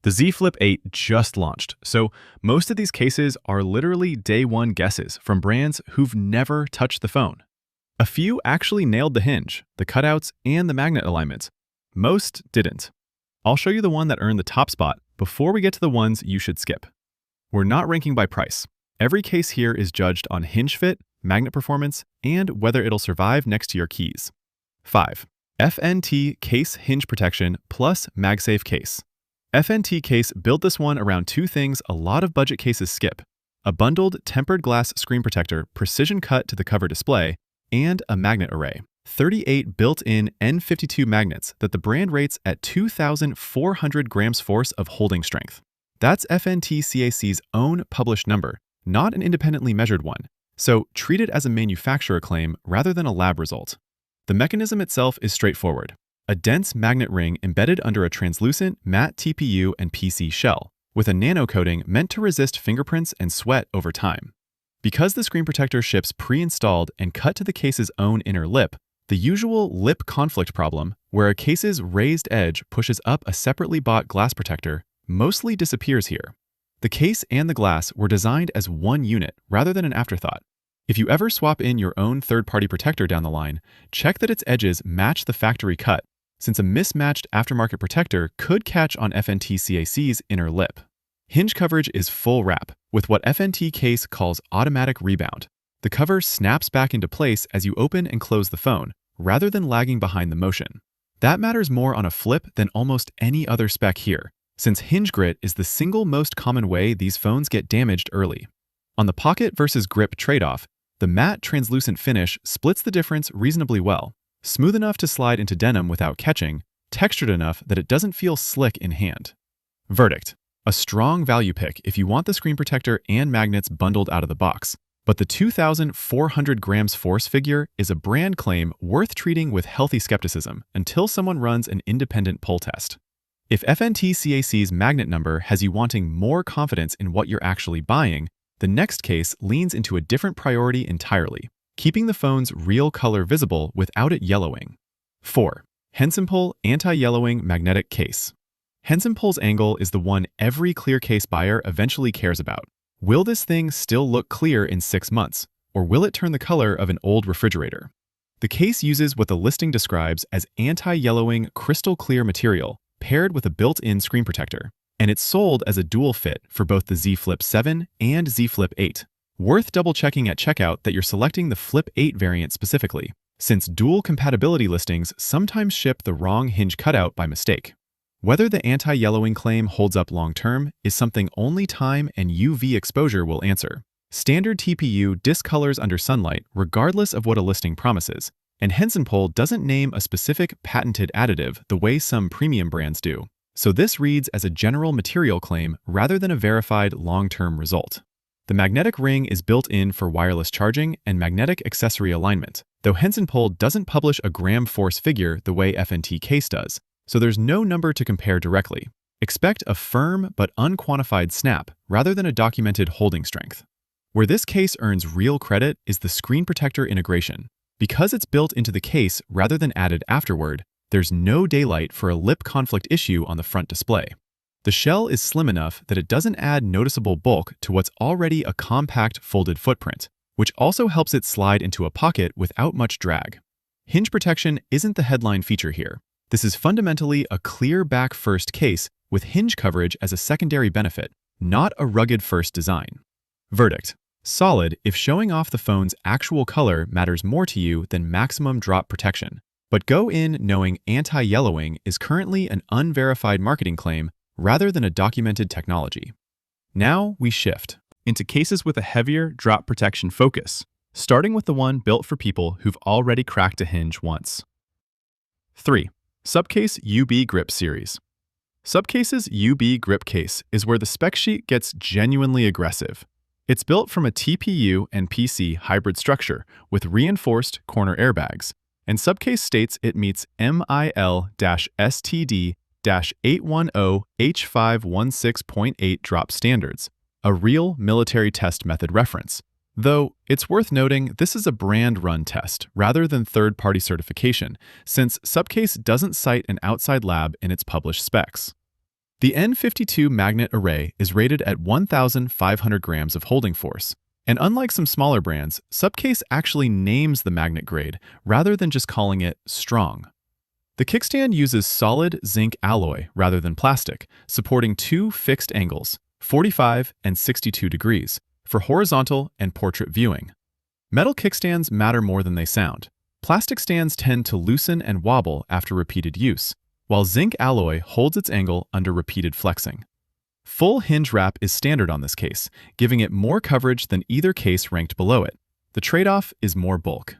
The Z Flip 8 just launched, so most of these cases are literally day one guesses from brands who've never touched the phone. A few actually nailed the hinge, the cutouts, and the magnet alignments. Most didn't. I'll show you the one that earned the top spot before we get to the ones you should skip. We're not ranking by price. Every case here is judged on hinge fit, magnet performance, and whether it'll survive next to your keys. 5. FNTCASE hinge protection plus MagSafe case. FNTCASE built this one around two things a lot of budget cases skip: a bundled tempered glass screen protector precision cut to the cover display, and a magnet array. 38 built-in N52 magnets that the brand rates at 2,400 grams force of holding strength. That's FNTCASE's own published number, not an independently measured one, so treat it as a manufacturer claim rather than a lab result. The mechanism itself is straightforward: a dense magnet ring embedded under a translucent matte TPU and PC shell, with a nano coating meant to resist fingerprints and sweat over time. Because the screen protector ships pre-installed and cut to the case's own inner lip, the usual lip conflict problem, where a case's raised edge pushes up a separately bought glass protector, mostly disappears here. The case and the glass were designed as one unit rather than an afterthought. If you ever swap in your own third-party protector down the line, check that its edges match the factory cut, since a mismatched aftermarket protector could catch on FNTCASE's inner lip. Hinge coverage is full wrap, with what FNTCASE calls automatic rebound. The cover snaps back into place as you open and close the phone, rather than lagging behind the motion. That matters more on a flip than almost any other spec here, since hinge grit is the single most common way these phones get damaged early. On the pocket versus grip trade-off, the matte translucent finish splits the difference reasonably well, smooth enough to slide into denim without catching, textured enough that it doesn't feel slick in hand. Verdict: a strong value pick if you want the screen protector and magnets bundled out of the box, but the 2,400 grams force figure is a brand claim worth treating with healthy skepticism until someone runs an independent pull test. If FNTCASE's magnet number has you wanting more confidence in what you're actually buying, the next case leans into a different priority entirely: keeping the phone's real color visible without it yellowing. 4. Hensinple Anti-Yellowing Magnetic Case. Hensinple's angle is the one every clear case buyer eventually cares about. Will this thing still look clear in 6 months, or will it turn the color of an old refrigerator? The case uses what the listing describes as anti-yellowing crystal clear material paired with a built-in screen protector, and it's sold as a dual fit for both the Z Flip 7 and Z Flip 8. Worth double-checking at checkout that you're selecting the Flip 8 variant specifically, since dual compatibility listings sometimes ship the wrong hinge cutout by mistake. Whether the anti-yellowing claim holds up long-term is something only time and UV exposure will answer. Standard TPU discolors under sunlight regardless of what a listing promises, and Hensinple doesn't name a specific patented additive the way some premium brands do, so this reads as a general material claim rather than a verified long-term result. The magnetic ring is built in for wireless charging and magnetic accessory alignment, though Hensinple doesn't publish a gram force figure the way FNTCASE does, so there's no number to compare directly. Expect a firm but unquantified snap rather than a documented holding strength. Where this case earns real credit is the screen protector integration. Because it's built into the case rather than added afterward, there's no daylight for a lip conflict issue on the front display. The shell is slim enough that it doesn't add noticeable bulk to what's already a compact folded footprint, which also helps it slide into a pocket without much drag. Hinge protection isn't the headline feature here. This is fundamentally a clear back first case with hinge coverage as a secondary benefit, not a rugged first design. Verdict: solid if showing off the phone's actual color matters more to you than maximum drop protection, but go in knowing anti-yellowing is currently an unverified marketing claim rather than a documented technology. Now we shift into cases with a heavier drop protection focus, starting with the one built for people who've already cracked a hinge once. 3. SUPCASE UB Grip Series. SUPCASE's UB Grip Case is where the spec sheet gets genuinely aggressive. It's built from a TPU and PC hybrid structure with reinforced corner airbags, and SUPCASE states it meets MIL-STD-810H516.8 drop standards, a real military test method reference. Though, it's worth noting this is a brand-run test rather than third-party certification, since SUPCASE doesn't cite an outside lab in its published specs. The N52 magnet array is rated at 1,500 grams of holding force, and unlike some smaller brands, SUPCASE actually names the magnet grade rather than just calling it strong. The kickstand uses solid zinc alloy rather than plastic, supporting two fixed angles, 45 and 62 degrees, for horizontal and portrait viewing. Metal kickstands matter more than they sound. Plastic stands tend to loosen and wobble after repeated use, while zinc alloy holds its angle under repeated flexing. Full hinge wrap is standard on this case, giving it more coverage than either case ranked below it. The trade-off is more bulk.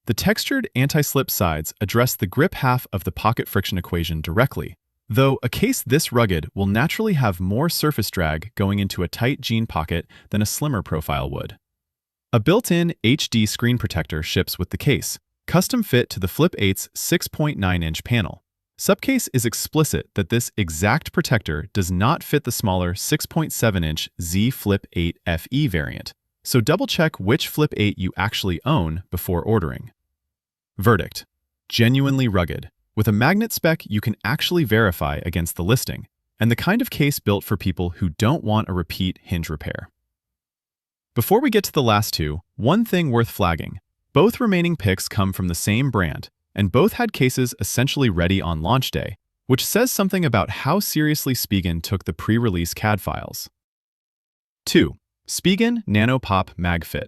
The textured anti-slip sides address the grip half of the pocket friction equation directly, though a case this rugged will naturally have more surface drag going into a tight jean pocket than a slimmer profile would. A built-in HD screen protector ships with the case, custom fit to the Flip 8's 6.9-inch panel. SUPCASE is explicit that this exact protector does not fit the smaller 6.7-inch Z Flip 8 FE variant, so double-check which Flip 8 you actually own before ordering. Verdict: genuinely rugged, with a magnet spec you can actually verify against the listing, and the kind of case built for people who don't want a repeat hinge repair. Before we get to the last two, one thing worth flagging: both remaining picks come from the same brand, and both had cases essentially ready on launch day, which says something about how seriously Spigen took the pre-release CAD files. 2. Spigen Nano Pop MagFit.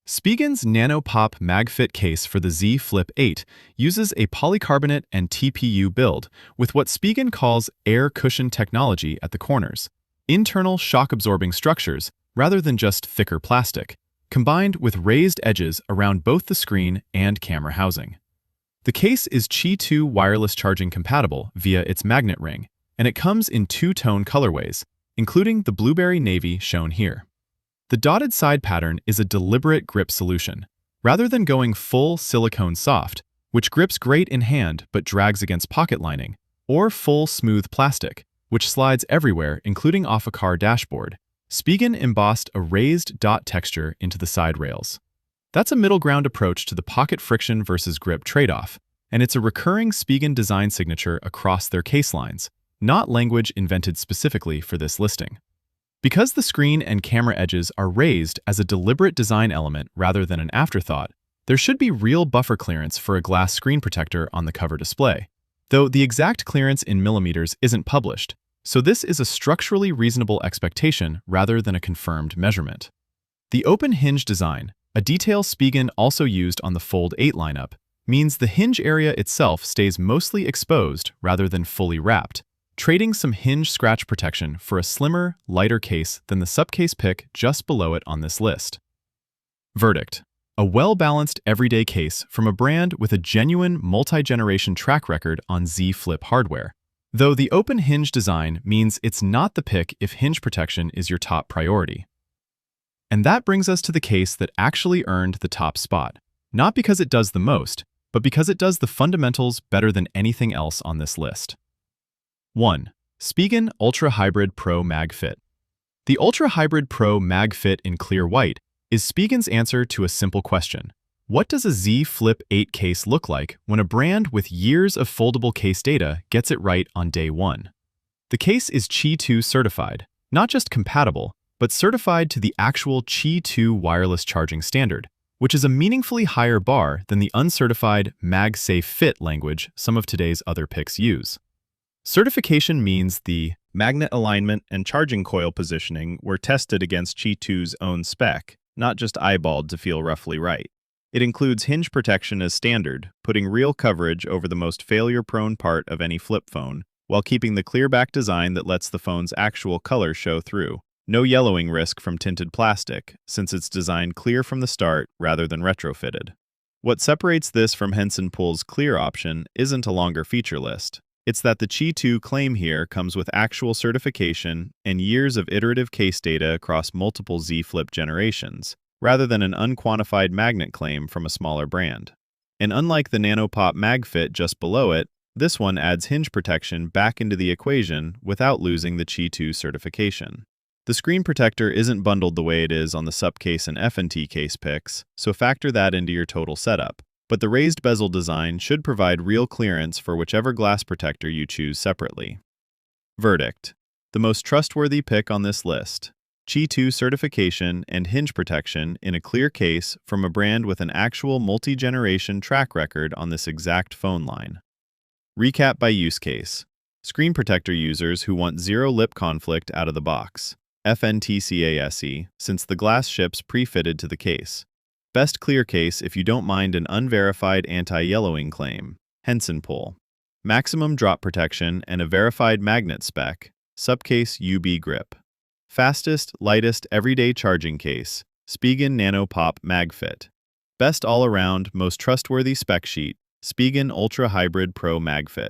Spigen's Nano Pop MagFit case for the Z Flip 8 uses a polycarbonate and TPU build with what Spigen calls air cushion technology at the corners, internal shock-absorbing structures rather than just thicker plastic, combined with raised edges around both the screen and camera housing. The case is Qi 2 wireless charging compatible via its magnet ring, and it comes in two-tone colorways, including the blueberry navy shown here. The dotted side pattern is a deliberate grip solution, rather than going full silicone soft, which grips great in hand but drags against pocket lining, or full smooth plastic, which slides everywhere including off a car dashboard. Spigen embossed a raised dot texture into the side rails. That's a middle ground approach to the pocket friction versus grip trade-off, and it's a recurring Spigen design signature across their case lines, not language invented specifically for this listing. Because the screen and camera edges are raised as a deliberate design element rather than an afterthought, there should be real buffer clearance for a glass screen protector on the cover display, though the exact clearance in millimeters isn't published, so this is a structurally reasonable expectation rather than a confirmed measurement. The open hinge design, a detail Spigen also used on the Fold 8 lineup, means the hinge area itself stays mostly exposed rather than fully wrapped, trading some hinge scratch protection for a slimmer, lighter case than the SUPCASE pick just below it on this list. Verdict: a well-balanced everyday case from a brand with a genuine multi-generation track record on Z Flip hardware, though the open hinge design means it's not the pick if hinge protection is your top priority. And that brings us to the case that actually earned the top spot, not because it does the most, but because it does the fundamentals better than anything else on this list. 1. Spigen Ultra Hybrid Pro MagFit. The Ultra Hybrid Pro MagFit in clear white is Spigen's answer to a simple question: what does a Z Flip 8 case look like when a brand with years of foldable case data gets it right on day one? The case is Qi 2 certified, not just compatible, but certified to the actual Qi 2 wireless charging standard, which is a meaningfully higher bar than the uncertified MagSafe fit language some of today's other picks use. Certification means the magnet alignment and charging coil positioning were tested against Qi 2's own spec, not just eyeballed to feel roughly right. It includes hinge protection as standard, putting real coverage over the most failure-prone part of any flip phone, while keeping the clear back design that lets the phone's actual color show through. No yellowing risk from tinted plastic, since it's designed clear from the start rather than retrofitted. What separates this from Hensinple's clear option isn't a longer feature list. It's that the Qi 2 claim here comes with actual certification and years of iterative case data across multiple Z Flip generations, rather than an unquantified magnet claim from a smaller brand. And unlike the Nano Pop MagFit just below it, this one adds hinge protection back into the equation without losing the Qi 2 certification. The screen protector isn't bundled the way it is on the SUPCASE and FNTCASE picks, so factor that into your total setup. But the raised bezel design should provide real clearance for whichever glass protector you choose separately. Verdict: the most trustworthy pick on this list. Qi 2 certification and hinge protection in a clear case from a brand with an actual multi-generation track record on this exact phone line. Recap by use case. Screen protector users who want zero lip conflict out of the box. FNTCASE, since the glass ships pre-fitted to the case. Best clear case if you don't mind an unverified anti-yellowing claim. Hensinple. Maximum drop protection and a verified magnet spec. SUPCASE UB grip. Fastest, lightest, everyday charging case. Spigen Nano Pop MagFit. Best all-around, most trustworthy spec sheet. Spigen Ultra Hybrid Pro MagFit.